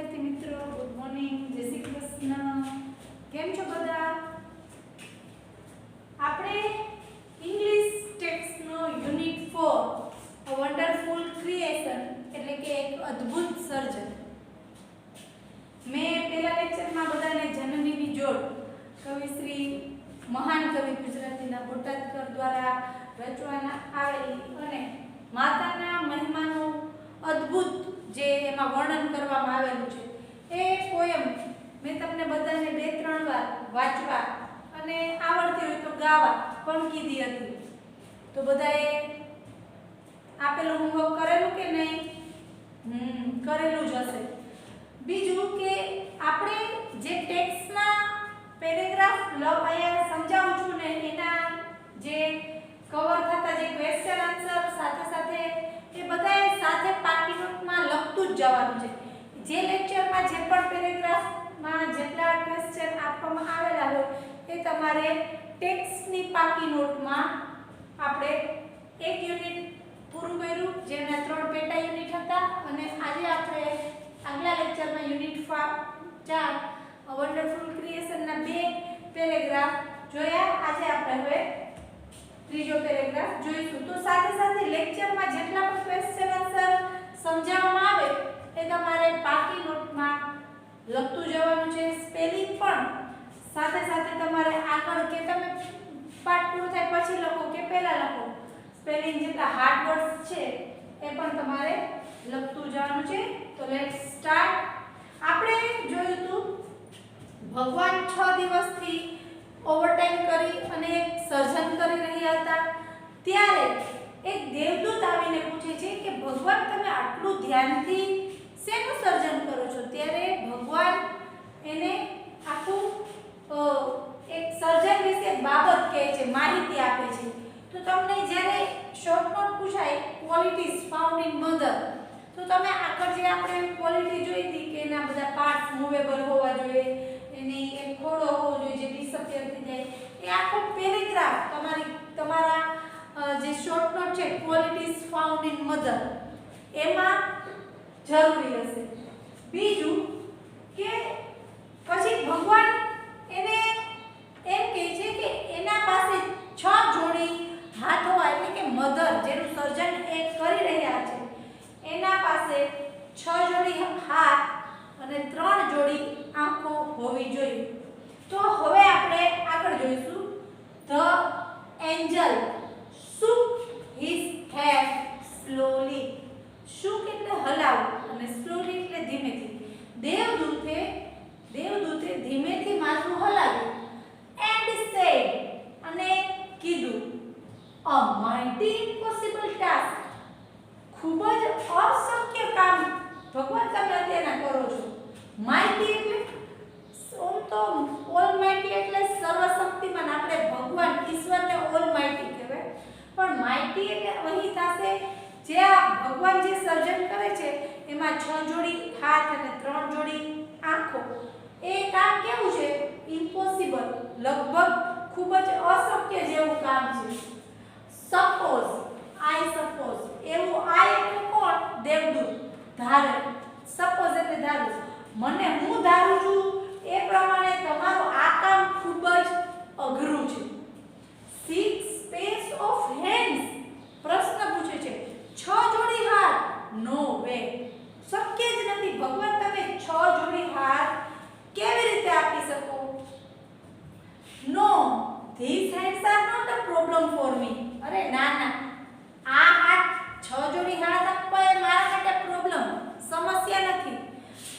વિદ્યાર્થી મિત્રો, good morning, જય શ્રી કૃષ્ણ. કેમ છો બધા? આપણે ઇંગ્લિશ ટેક્સ્ટનો યુનિટ 4 અ વન્ડરફુલ ક્રિએશન એટલે કે એક અદ્ભુત સર્જન. મેં પહેલા લેક્ચરમાં બધાને જનનીની જોડ કવિશ્રી મહાન કવિ ગુજરાતીના બોટાદકર દ્વારા રચવામાં આવેલી અને માતાના મહિમાનો અદ્ભુત જે એમાં વર્ણન કરવામાં આવેલું છે એ પોયમ મેં તમને બધાને 2-3 વાર વાંચવા અને આવડતી હોય તો ગાવા પણ કીધી હતી. તો બધાએ આપેલું હોમવર્ક કરેલું કે નહીં? કરેલું જ હશે. બીજું કે આપણે જે ટેક્સ્ટના પેરેગ્રાફ અહીંયા સમજાવું છું ને એના જે કવર થતા જે ક્વેશ્ચન આન્સર સાથે સાથે એ બધાએ સાથે પાકી નોટમાં લખતું જ જવાનું છે. જે લેક્ચરમાં જે પણ પેરેગ્રાફમાં જેટલા ક્વેશ્ચન આપવામાં આવેલા હોય એ તમારે ટેક્સ્ટની પાકી નોટમાં આપણે એક યુનિટ પૂરું કર્યું જેના 3 પેટા યુનિટ હતા અને આજે આપણે આગલા લેક્ચરમાં યુનિટ 4 અ વન્ડરફુલ ક્રિએશનના 2 પેરેગ્રાફ જોયા. આજે આપણે હવે ત્રીજો પેરેગ્રાફ જોઈશું. તો સાથે સાથે લેક્ચરમાં જેટલા પણ ક્વેશ્ચન આન્સર સમજાવવામાં આવે એ તમારે પાકી નોટમાં લખતું જવાનું છે. સ્પેલિંગ પણ સાથે સાથે તમારે આગળ કે તમે પાઠ પૂરો થાય પછી લખો કે પહેલા લખો, સ્પેલિંગ જેટલા હાર્ડ વર્ડ્સ છે એ પણ તમારે લખતું જવાનું છે. તો લેટ્સ સ્ટાર્ટ. આપણે જોયું હતું ભગવાન 6 દિવસથી ઓવરટાઈમ કરી અને એક સર્જન કરી રહ્યા હતા. ત્યારે એક દેવદૂત આવીને પૂછે છે કે ભગવાન તમે આટલું ધ્યાનથી શેનું સર્જન કરો છો? ત્યારે ભગવાન એને આખું એક સર્જન વિશે બાબત કહે છે, માહિતી આપે છે. તો તમને જ્યારે શોર્ટ નોટ પૂછાય ક્વોલિટીઝ ફાઉન્ડ ઇન મધર, તો તમે આગળ જે આપણે ક્વોલિટી જોઈ હતી કે એના બધા પાર્ટ્સ મૂવેબલ હોવા જોઈએ, એની એક ખોડો હોવો જોઈએ જે ડિસઅપિયર થઈ જાય, એ આખો પેરેગ્રાફ તમારા જે શોર્ટ નોટ છે ક્વોલિટીઝ ફાઉન્ડ ઇન મધર એમાં જરૂરી હશે. બીજું કે પછી ભગવાન એને એમ કહે છે કે એના પાસે 6 જોડી હાથ હોય એટલે કે મધર જેનું સર્જન એ કરી રહ્યા છે એના પાસે 6 જોડી હાથ અને 3 જોડી આંખો હોવી જોઈએ. તો હવે આપણે આગળ જોઈશું. The Angel shook his head slowly. shook એટલે હલાવવું અને slowly એટલે ધીમેથી. દેવદૂતે ધીમેથી માથું હલાવ્યું and said અને કીધું a mighty impossible task. ખૂબ જ અશક્ય કામ ભગવાન તમે અત્યારે કરો છો. માઇટી એટલે તો ઓલમાઇટી એટલે સર્વશક્તિમાન. આપણે ભગવાન ઈશ્વરને ઓલમાઇટી કહેવાય, પણ માઇટી એટલે અહીં થશે જે આ ભગવાન જે સર્જન કરે છે એમાં 6 જોડી હાથ અને 3 જોડી આંખો. એ કામ કેવું છે? ઇમ્પોસિબલ, લગભગ ખૂબ જ અશક્ય જેવું કામ છે. સપોઝ એવું આઈ એટલે કોણ? દેવદૂત ધારે. સપોઝ એટલે ધારું. મને હું ધારું છું એ પ્રમાણે તમારું આ કામ ખૂબ જ અઘરું છે. 6 pairs of hands. પ્રશ્ન પૂછે છે 6 જોડી હાથ. નો વે, શક્ય જ નથી. ભગવાન તમે 6 જોડી હાથ કેવી રીતે આપી શકો? નો, these hands are not a problem for me. અરે ના ના, આ હાથ 6 જોડી હાથ આપવા એ મારા માટે પ્રોબ્લેમ, સમસ્યા નથી.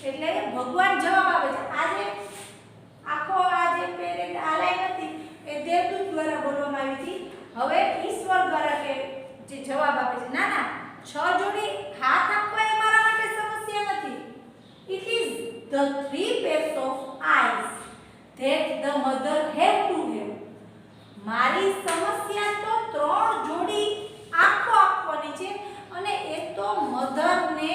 એટલે ભગવાન જવાબ આપે છે. આજે આખો આ જે પેરેન્ટ આ લાઈન હતી એ દેવદૂત દ્વારા બોલવામાં આવી હતી. હવે ઈશ્વર દ્વારા કે જે જવાબ આપે છે ના ના, 6 જોડી હાથ આપવા એ મારા માટે સમસ્યા નથી. It is the 3 pairs of eyes that the mother have to have. મારી સમસ્યા તો 3 જોડી આંખો આપવાની છે અને એ તો મધરને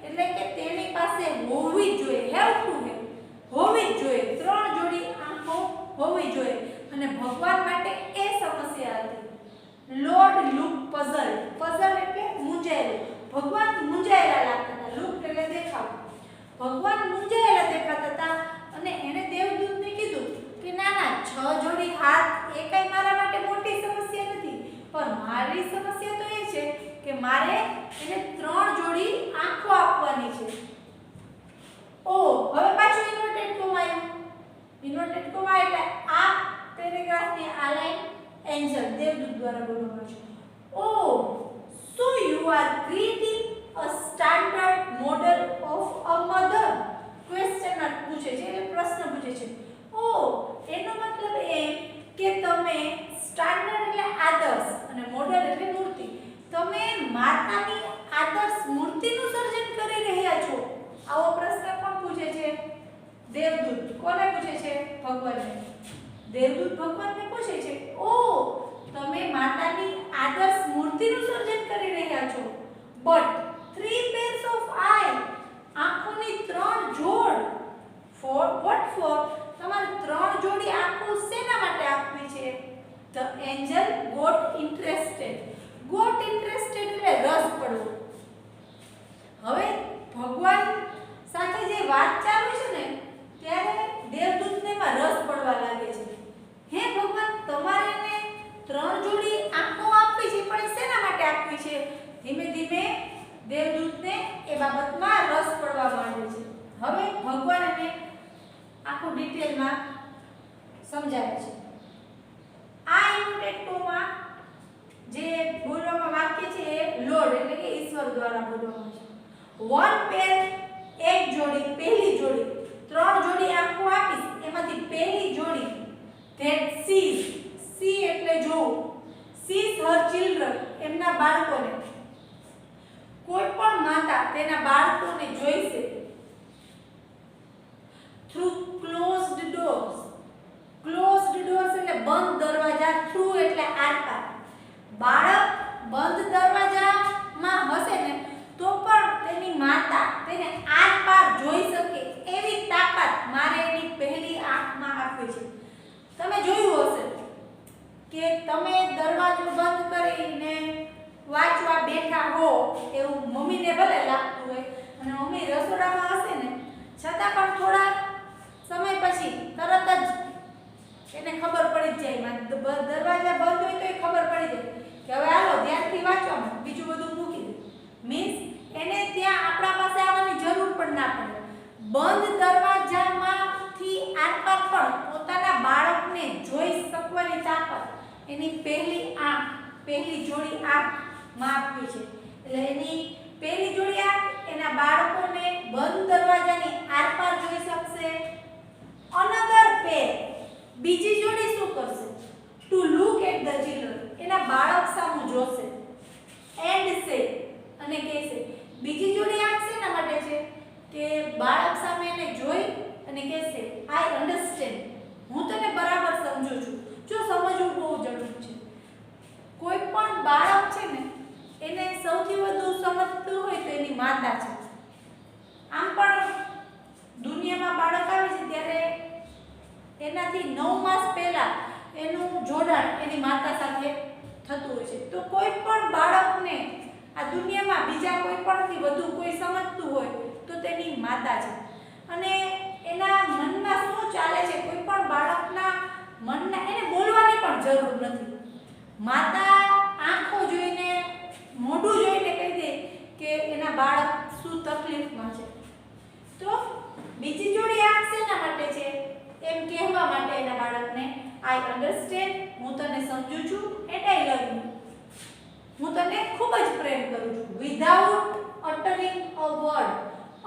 એટલે કે તેની પાસે હોવી જોઈએ. હેવ ટુ હેવ, હોવી જોઈએ. 3 જોડી આંખો હોવી જોઈએ અને ભગવાન માટે એ સમસ્યા હતી. લોર્ડ લુક પઝલ એટલે મૂંઝાયેલું. ભગવાન મૂંઝાયેલા લાગતા હતા. લુક એટલે દેખાવ. ભગવાન મૂંઝાયેલા દેખાતા હતા અને એણે દેવદૂતને કીધું કે ના ના 6 જોડી હાથ એ કઈ મારા માટે મોટી સમસ્યા નથી, પણ મારી સમસ્યા તો એ છે કે મારે એને 3 જોડી આંખો આપવાની છે. ઓ હવે પાછું ઇન્વર્ટેડ કોમા આવ્યું. ઇન્વર્ટેડ કોમા એટલે આ પેરેગ્રાફની આ લાઈન એન્જલ દેવદૂત દ્વારા બોલવામાં છે. ઓ so you are creating a standard model of a mother? Question mark પૂછે છે, એટલે પ્રશ્ન પૂછે છે. ઓ એનો મતલબ એમ કે તમે સ્ટાન્ડર્ડ એટલે આદર્શ અને મોડલ એટલે મૂર્તિ, તમે માતાની આદર્શ મૂર્તિનું સર્જન કરી રહ્યા છો. આવો પ્રશ્ન કોણ પૂછે છે? દેવદૂત. કોને પૂછે છે? ભગવાનને. દેવદૂત ભગવાનને પૂછે છે, ઓ તમે માતાની આદર્શ મૂર્તિનું સર્જન કરી રહ્યા છો, બટ 3 pairs of eye, આંખોની 3 જોડ. for what for? તમારે 3 જોડી આંખો શેના માટે આપવી છે? The angel got interested. got interested એટલે રસ પડવો. હવે ભગવાન સાથે જે વાત ચાલુ છે ને ત્યારે દેવદૂતને એમાં રસ પડવા લાગે છે. હે ભગવાન, તમારે એને 3 જોડી આંખો આપવી છે, પણ શેના માટે આપવી છે? ધીમે ધીમે દેવદૂતને એ બાબતમાં રસ પડવા માંડે છે. હવે ભગવાન એને આખું ડિટેલમાં સમજાવે છે. આ ઇન્વર્ટેડ કોમા જે બોલવામાં વાક્ય છે એ લોર્ડ એટલે કે ઈશ્વર દ્વારા બોલવામાં છે. વન પેર એક જોડી, પહેલી જોડી 3 જોડી આંખો આપીશ, એમાંથી પહેલી જોડી that sees, see એટલે જોવું, sees her children એમના બાળકોને. કોઈ પણ માતા તેના બાળકોને જોઈશે through closed doors. closed doors એટલે બંધ દરવાજા, through એટલે આરપાર. બાળક બંધ દરવાજામાં હશે ને તો પણ તેની માતા તેને આરપાર જોઈ શકે એવી તાકાત મારે એની પહેલી આંખમાં આપવી છે. તમે જોયું હશે કે તમે દરવાજો બંધ કરીને વાંચવા બેઠા હો એવું મમ્મીને ભલે લાગતું હોય અને મમ્મી રસોડામાં હશે ને છતાં પણ થોડા સમય પછી તરત જ એને ખબર પડી જ જાય, દરવાજા બંધ હોય તો એ ખબર પડી જાય કે હવે હાલો ધ્યાનથી વાંચવામાં, બીજું બધું મૂકી દે. મીન્સ એને ત્યાં આપણા પાસે આવવાની જરૂર પણ ના પડે. બંધ દરવાજામાંથી આરપાર પણ પોતાના બાળકને જોઈ શકવાની તાકાત એની પહેલી આંખ, પહેલી જોડી આંખમાં આપવી છે. એટલે એની પહેલી જોડી આંખ એના બાળકોને બંધ દરવાજાની આરપાર જોઈ શકશે. અનધર પેર, બીજી જોડી શું કરશે? To look at the children, એના બાળક સામું જોશે. એન્ડ સે અને કહેશે. બીજી જોડી આંખ શેના માટે છે? કે બાળક સામે એને જોઈ અને કહેશે આઈ અન્ડરસ્ટેન્ડ, હું તને બરાબર સમજુ છું. જો સમજવું બહુ જરૂરી છે. કોઈ પણ બાળક છે ને એને સૌથી વધુ સમજતું હોય તો એની માતા છે. આમ પણ દુનિયામાં બાળક આવે છે ત્યારે એનાથી 9 માસ પહેલા એનું જોડાણ એની માતા સાથે થતું હોય છે. તો કોઈ પણ બાળકને આ દુનિયામાં બીજા કોઈ પણથી વધુ કોઈ સમજતું હોય તો તેની માતા છે. અને એના મનમાં શું ચાલે છે કોઈ પણ બાળકના મનના એને બોલવાની પણ જરૂર નથી. માતા આંખો જોઈને, મોઢું જોઈને કહી દે કે એના બાળક શું તકલીફમાં છે. તો બીજી જોડી આંખ શેના માટે છે? એમ કહેવા માટે એના બાળકને આઈ અન્ડરસ્ટેન્ડ, હું તને સમજુ છું, એન્ડ આઈ લવ યુ, હું તને ખૂબ જ પ્રેમ કરું છું. Without અટરિંગ a word.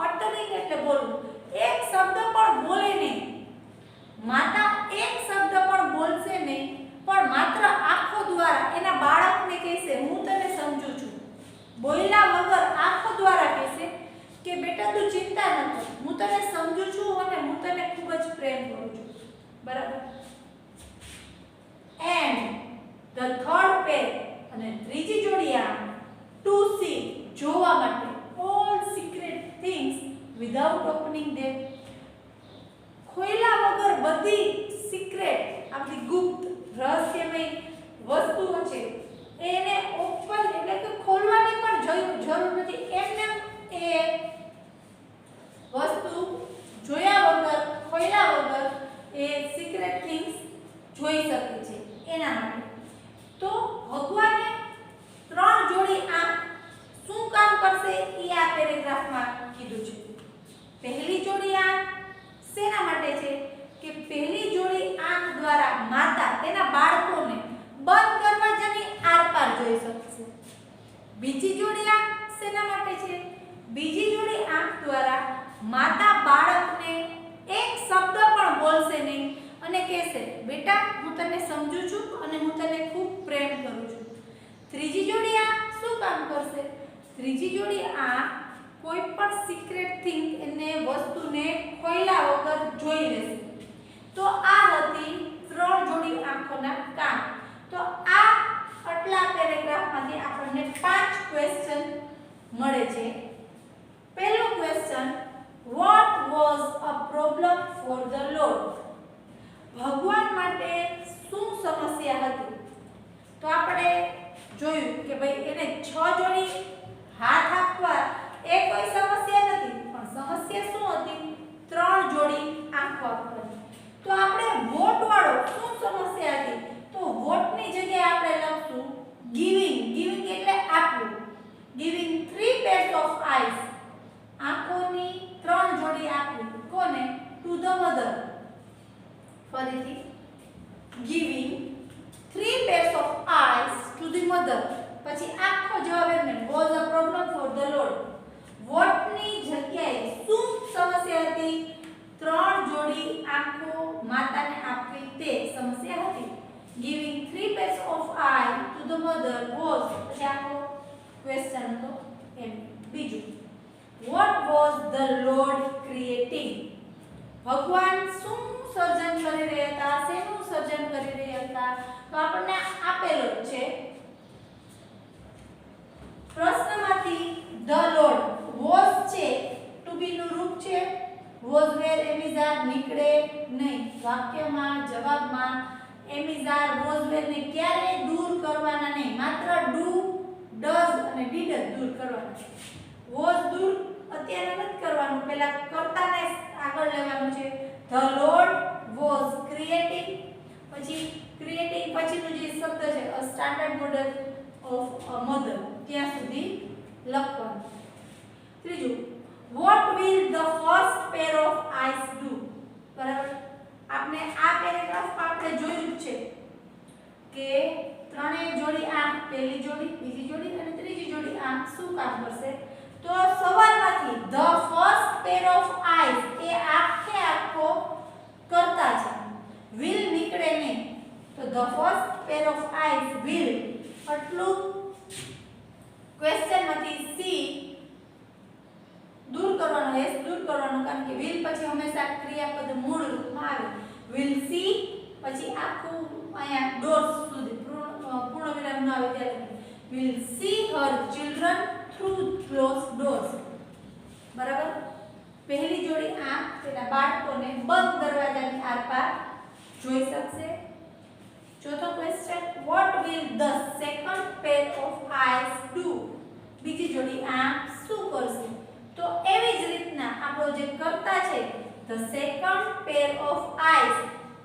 અટરિંગ એટલે બોલવું. એક શબ્દ પણ બોલે નહીં. માતા એક શબ્દ પણ બોલશે નહીં, પણ માત્ર આંખો દ્વારા એના બાળકને કહેશે હું તને સમજુ છું. બોલ્યા વગર આંખો દ્વારા કહેશે કે બેટા તું ચિંતા ન કર, હું તને સમજુ છું અને હું તને ખૂબ જ પ્રેમ કરું છું. બરાબર. એન્ડ ધ થર્ડ પેર અને ત્રીજી જોડી આંખ ટુ સી જોવા માટે all secret things without opening them. ખોલ્યા વગર બધી સિક્રેટ, આપણી ગુપ્ત રહસ્યમય વસ્તુઓ છે એને ઓપન એટલે કે ખોલવાની પણ જરૂર નથી. એમને એ વસ્તુ માટે છે કે પહેલી જોડી આંખ દ્વારા માતા તેના બાળકોને બંધ દરવાજાની આરપાર જોઈ શકશે. બીજી જોડી આંખ શેના માટે છે? બીજી જોડી આંખ દ્વારા માતા બાળકને એક શબ્દ પણ બોલશે નહીં અને કહેશે, બેટા હું તને સમજુ છું અને હું તને ખૂબ પ્રેમ કરું છું. ત્રીજી જોડી આંખ શું કામ કરશે? ત્રીજી જોડી આંખ કોઈ પણ સિક્રેટ થિંગ એને વસ્તુને ખોલ્યા વગર જોઈ લેશે. તો આ હતી 3 જોડી આંખોના કામ. તો આ આટલા પેરેગ્રાફમાંથી આપણને 5 ક્વેશ્ચન મળે છે. પહેલો question, what was a problem for the Lord? ભગવાન માટે શું સમસ્યા હતી? તો આપણે જોયું કે ભાઈ એને 6 જોડી હાથ આપવા એ કોઈ સમસ્યા નથી, પણ સમસ્યા શું હતી? 3 જોડી આંખો આપવાની. તો આપણે વોટ વાળો શું સમસ્યા હતી? તો વોટની જગ્યાએ આપણે લખશું ગિવિંગ. ગિવિંગ એટલે આપવું. Giving 3 pairs of eyes. આંખોની 3 જોડી આપવી. કોને? To the mother. ફરીથી giving 3 pairs of eyes to the mother. પછી આખો જવાબ એમને was a problem for the Lord. વોટની જગ્યાએ શું સમસ્યા હતી? 3 જોડી આંખો માતાને આપવી તે સમસ્યા હતી. Giving 3 pairs of eye to the mother was પછી આખો ક્વેશ્ચન હતો એમ. બીજું, what was the Lord creating? ભગવાન શું સર્જન કરી રહ્યા હતા? શેનું સર્જન કરી રહ્યા હતા? તો આપણને આપેલો છે પ્રશ્નમાંથી the Lord was છે to be નું રૂપ છે. was where એમિઝાર નીકળે નહીં. વાક્યમાં જવાબમાં એમિઝાર was where ને ક્યારે દૂર કરવાના નહીં. માત્ર do, does અને did જ દૂર કરવાના છે. was દૂર અત્યારે નથી કરવાનું, પહેલા કર્તાને આગળ લેવાનું છે. the Lord was creating, પછી creating પછીનું જે શબ્દ છે a standard model of a mother ત્યાં સુધી લખવાનું. ત્રીજું, what will the first pair of eyes do? બરાબર, આપણે આ પેરેગ્રાફમાં આપણે જોયું છે કે ત્રણેય જોડી આંખ, પહેલી જોડી, બીજી જોડી અને ત્રીજી જોડી આંખ શું કામ કરશે? તો સવાલમાંથી the first pair of eyes એ આંખે આંખો કરતા છે. will નીકળે નહીં. તો the first pair of eyes will આટલું ક્વેશ્ચન માંથી સી દૂર કરવાનો, એસ દૂર કરવાનો, કારણ કે will પછી હંમેશા ક્રિયાપદ મૂળ રૂપમાં આવે. will see પછી આખું અહીંયા doors સુધી પૂર્ણ વિરામ ન આવે ત્યારે will see her children through closed doors. બરાબર, પહેલી જોડી આંખ તેના બાળકોને બંધ દરવાજાની આરપાર જોઈ શકશે. ચોથો question, what will the second pair of eyes do? બીજી જોડી આંખ શું કરશે? તો એવી જ રીતના આપણો જે કર્તા છે the second pair of eyes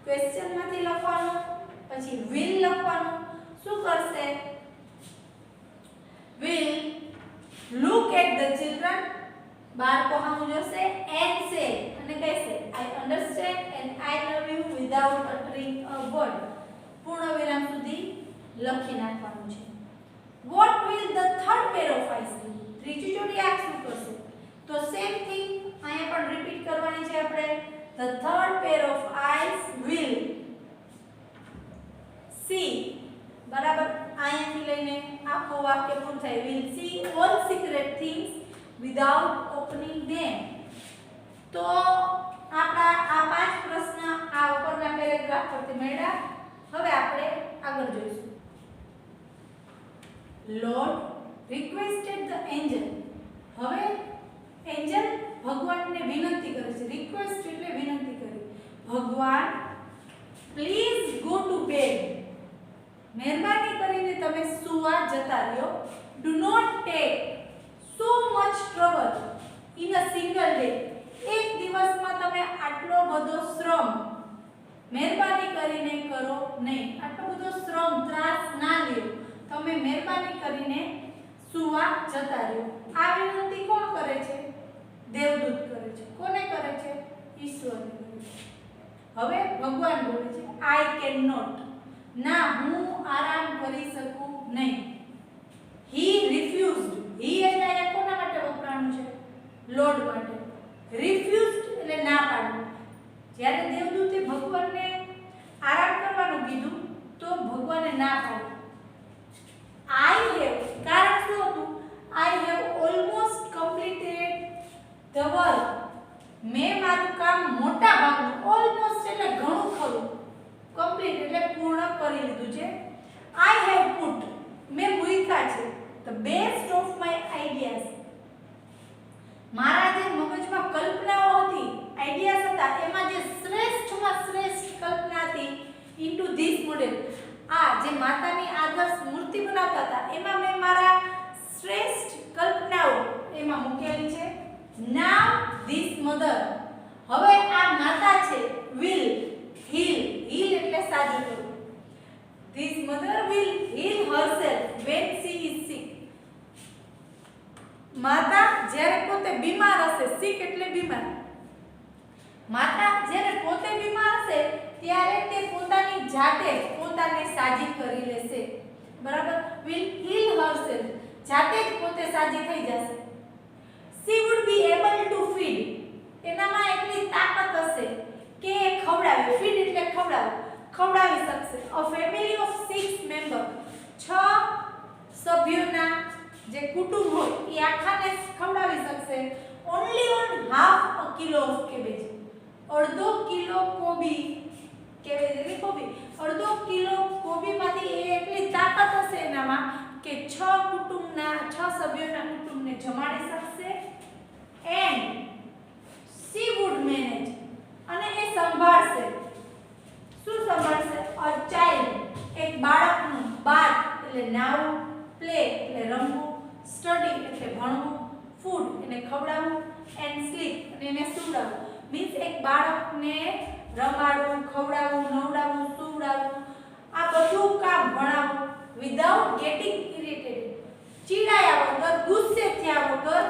question માંથી લખવાનું, પછી will લખવાનું. શું કરશે? will look at the children, બાળકો સામે જોશે and say અને કહેશે I understand and I love you without uttering a word. પૂર્ણ વિરામ સુધી લખી નાખવાનું છે. what will the third pair of eyes do? ત્રીજી જોડી આંખ શું કરશે? તો સેમ થિંગ અહીંયા પણ રિપીટ કરવાની છે આપણે. the third pair of eyes will see. બરાબર, અહીંયાથી લઈને આખું વાક્ય પૂરું થાય. will see all secret things without opening them. તો આપણા આ 5 પ્રશ્ન આ ઉપરના પેરેગ્રાફ પરથી મળ્યા. હવે આપણે આગળ જોઈશું. Lord requested the angel. હવે એન્જલ ભગવાનને વિનંતી કરે છે. રિક્વેસ્ટ એટલે વિનંતી કરી. ભગવાન પ્લીઝ ગો ટુ બેડ. મહેરબાની કરીને તમે સુવા જતા રહ્યો. Do not take so much trouble in a single day. એક દિવસમાં તમે આટલો બધો શ્રમ મહેરબાની કરીને કરો નહીં. આટલો બધો શ્રમ ત્રાસ ના લ્યો. તમે મહેરબાની કરીને સુવા જતા રહ્યો. આ વિનંતી કોણ કરે છે? દેવદૂત કરે છે. કોને કરે છે? ઈશ્વરને કર્યું. હવે ભગવાન બોલે છે આઈ કેન નોટ, ના હું આરામ કરી શકું નહીં. હી રિફ્યુઝડ, હી એટલે અહીંયા કોના માટે વપરાણું છે? લોર્ડ માટે. રિફ્યુઝડ એટલે ના પાડવું. જ્યારે દેવદૂતે ભગવાનને આરામ કરવાનું કીધું તો ભગવાને ના પાડી. આઈ હેવ, કારણ શું હતું? I have almost completed the work. મેં મારું કામ મોટા ભાગનું, ઓલમોસ્ટ એટલે ઘણું ખરું, કમ્પ્લીટ એટલે પૂર્ણ કરી લીધું છે. આઈ હેવ પુટ, મેં મૂક્યા છે the best of my ideas. મારા જે મગજમાં કલ્પનાઓ હતી, આઈડિયાઝ હતા, એમાં જે શ્રેષ્ઠમાં શ્રેષ્ઠ કલ્પના હતી ઇન્ટુ ધીસ મોડેલ. આ જે માતાની આદર્શ મૂર્તિ બનાવતા હતા એમાં મેં મારા શ્રેષ્ઠ કલ્પનાઓ એમાં મૂકેલી છે. નાવ ધીસ મધર, હવે આ માતા છે વિલ હીલ, હીલ એટલે સાજું કરવું. This mother will heal herself when she is sick. માતા જ્યારે પોતે બીમાર હશે, સિક એટલે બીમાર, માતા જ્યારે પોતે બીમાર હશે ત્યારે તે પોતાની જાતે પોતાને સાજી કરી લેશે. બરાબર? will heal herself, જાતે જ પોતે સાજી થઈ જશે. she would be able to feed, એનામાં એટલી તાકાત હશે કે ખવડાવે, feed એટલે ખવડાવવું, ખવડાવી શકશે. a family of 6 member, 6 સભ્યોના જે કુટુંબ હોય એ આખાને ખવડાવી શકશે. only on half a kilo of cabbage, અડધો કિલો કોબી, કેબેજ એટલે કોબી, અડધો કિલો કોબીમાંથી એ એટલી તાકાત હશે એનામાં કે 6 કુટુંબના 6 સભ્યોના કુટુંબને જમાડી શકશે. and she would manage, અને એ સંભાળશે. શું સંભાળશે? a child, એક બાળકનું, બાથ એટલે નાવું, પ્લે એટલે રમવું, સ્ટડી એટલે ભણવું, ફૂડ એટલે ખવડાવવું, એન્ડ સ્લીપ અને એને સુવડાવવું. મીન્સ એક બાળકને રમાડવું, ખવડાવવું, નવડાવવું, સુવડાવવું, આ બધું કામ ભણાવવું વિધાઉટ ગેટિંગ ઇરિટેટેડ, ચીડાયા વગર, ગુસ્સે થયા વગર.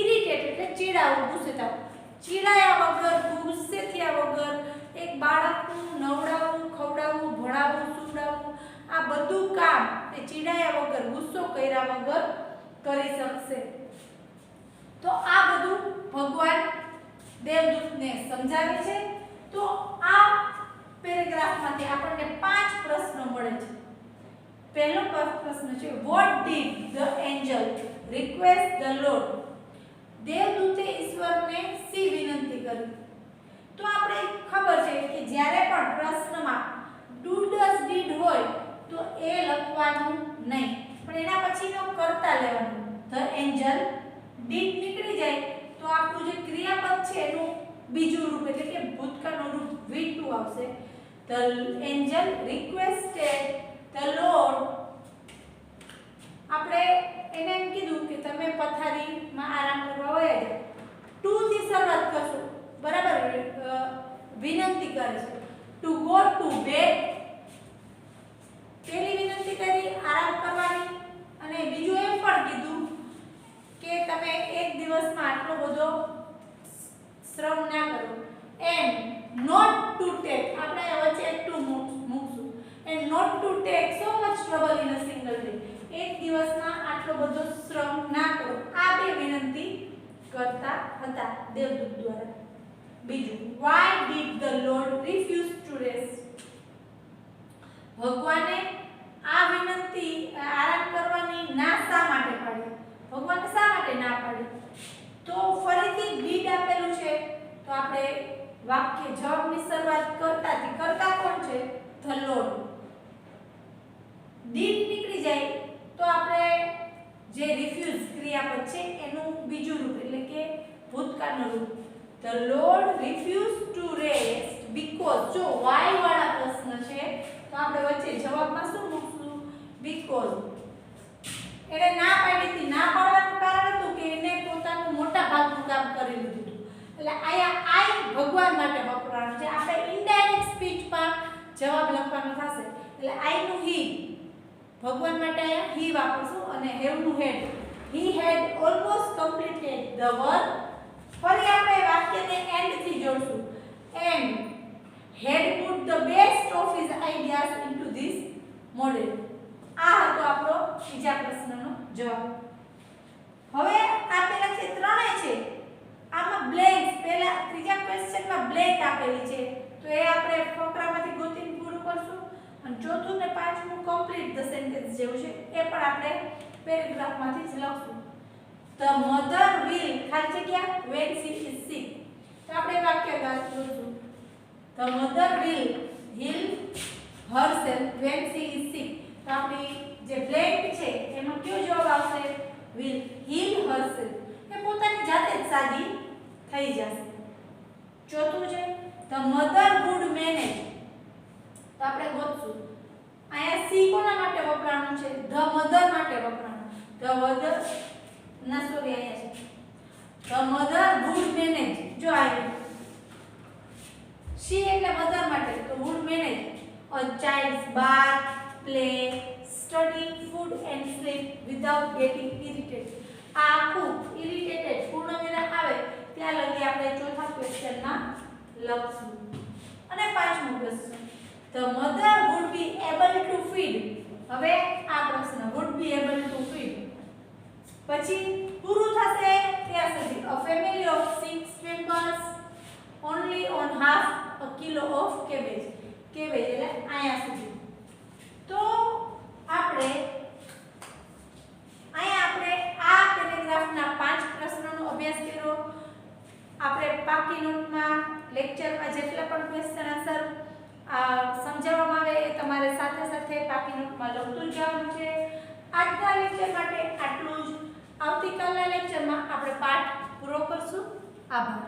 ઇરિટેટ એટલે ચીડાવું, ગુસ્સે થવું. ચીડાયા વગર, ગુસ્સે થયા વગર એક બાળકનું નવડાવવું, ખવડાવવું, ભણાવવું, સુવડાવવું, આ બધું કામ તે ચીડાયા વગર, ગુસ્સો કર્યા વગર કરી શકશે. તો આ બધું ભગવાન દેવદૂતને સમજાવે છે. તો આ પેરેગ્રાફમાંથી આપણને 5 પ્રશ્નો મળે છે. પહેલો પ્રશ્ન છે what did the angel request the Lord? દેવદૂતે ઈશ્વરને શી વિનંતી કરી? તો આપણે ખબર છે કે જ્યારે પણ પ્રશ્નમાં do does did હોય તો એ લખવાનું નહીં, પણ એના પછીનો કર્તા લેવાનું. the angel, did નીકળી જાય તો આપણું જે ક્રિયાપદ છે એનું બીજું રૂપ એટલે કે ભૂતકાળનું રૂપ V2 આવશે. the angel requested the Lord, આપણે એને એમ કીધું કે તમે પથારીમાં આરામ કરવા વયા જાઓ. ટુ થી શરૂઆત કરશું, બરાબર? વિનંતી કરે છે ટુ ગો ટુ બેડ. પહેલી વિનંતી કરી આરામ કરવાની, અને બીજું એમ પણ કીધું કે તમે એક દિવસમાં આટલો બધો શ્રમ ના કરો. એન્ડ નોટ ટુ ટેક, આપણે વચ્ચે એક ટુ મૂકશું. And not to take so much trouble in a single day, એક દિવસમાં આટલો બધો શ્રમ ના કરો. આ બે વિનંતી કરતા હતા દેવદૂત દ્વારા. બીજું, why did the Lord refuse to rest? ભગવાને આ વિનંતી આરામ કરવાની ના શા માટે પાડી? ભગવાને શા માટે ના પાડી? તો ફરીથી ડીડ આપેલું છે, તો આપણે વાક્ય જવાબની શરૂઆત કરતાથી, કરતા કોણ છે? the Lord. ડીડ નીકળી જાય તો આપણે જે રિફ્યુઝ ક્રિયાપદ છે એનું બીજું રૂપ એટલે કે ભૂતકાળનું રૂપ. the Lord refused to rest because, જો why વાળા પ્રશ્ન છે તો આપણે વચ્ચે જવાબમાં શું મૂકશું? because. એને ના પાડી હતી. ના પાડવાનું કારણ હતું કે એને પોતાનું મોટા ભાગનું કામ કરી લીધું હતું. એટલે આયા આઈ ભગવાન માટે વપરાવાનું છે. આપણે ઇનડાયરેક્ટ સ્પીચમાં જવાબ લખવાનો થશે. એટલે આઈ નું હી, ભગવાન માટે આયા હી વાપરશું, અને હેવ નું હેડ. he had almost completed the work. ફરી આપણે વાક્યને એન્ડ થી જોડશું. ideas into this model. આ હતો આપણો ત્રીજા પ્રશ્નનો જવાબ. હવે આપેલા છે ત્રણેય છે, આમાં બ્લેન્ક્સ પહેલા ત્રીજા ક્વેશ્ચનમાં બ્લેન્ક આપેલી છે તો એ આપણે ફકરામાંથી ગોતીને પૂરું કરશું અને ચોથું ને પાંચમું કમ્પ્લીટ ધ સેન્ટેન્સ જેવું છે એ પણ આપણે પેરેગ્રાફમાંથી જ લખશું. The mother will ખાલી જગ્યા when she is sick. તો આપણે વાક્ય જોઈશું. The mother will heal herself when she is sick. તો આપણી જે બ્લેન્ક છે એમાં કયો જવાબ આવશે? will heal herself. એ પોતાની જાતે જ સાજી થઈ જશે. ચોથું છે the mother would manage. તો આપણે ગોતશું. અહીંયા સી કોના માટે વપરાણું છે? the mother માટે વપરાણું. the mother ના સોરી અહીંયા છે the mother would manage. જો આવ્યું she એટલે મધર માટે તો would manage a child's bath, play, study, food and sleep without getting irritated. આ આખું irritated પૂર્ણ વિરામ આવે ત્યાં લગી આપણે ચોથા ક્વેશ્ચનમાં લખશું. અને પાંચમો પ્રશ્ન the mother would be able to feed. હવે આ પ્રશ્ન would be able to feed પછી પૂરું થશે ત્યાં સુધી a family of 6 members only on half a kilo of cabbage. cabbage એટલે આયા સુધી. તો આપણે આ પેરેગ્રાફના 5 પ્રશ્નોનો અભ્યાસ કર્યો. આપણે પાકી નોટમાં લેક્ચરમાં જેટલા પણ ક્વેશ્ચન આન્સર સમજાવવામાં આવે એ તમારે સાથે સાથે પાકી નોટમાં લખતું જવાનું છે. આજના લેક્ચર માટે આટલું જ. આવતીકાલના લેક્ચરમાં આપણે પાઠ પૂરો કરશું. આભાર.